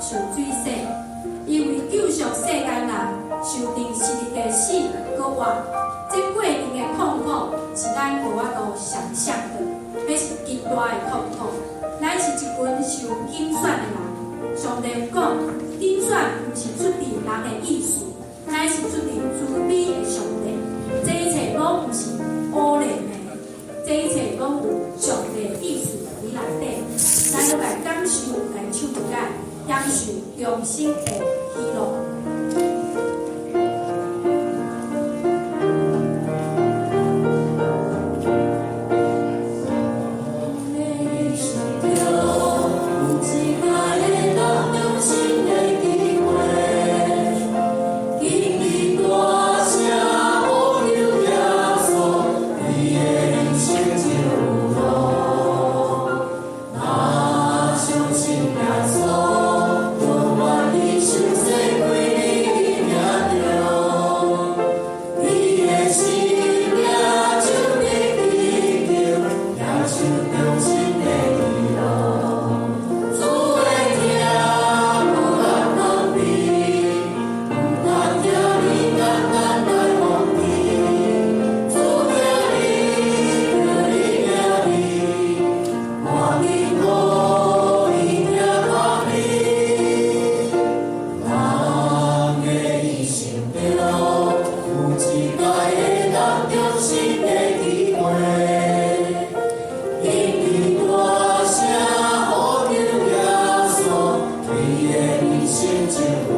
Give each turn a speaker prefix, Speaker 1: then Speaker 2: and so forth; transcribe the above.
Speaker 1: 受水洗，因为救赎世间人，受定是日的死搁活，这过程的痛苦是咱无法度想象的，那是极大的痛苦。咱是一群受拣选的人，上帝讲，拣选不是出自人的意思，乃是出自慈悲的上帝。这一切拢不是偶然的，这一切拢有上帝的意思伫内底。咱要来感受、来唱解，享受重生的喜乐。
Speaker 2: 心情。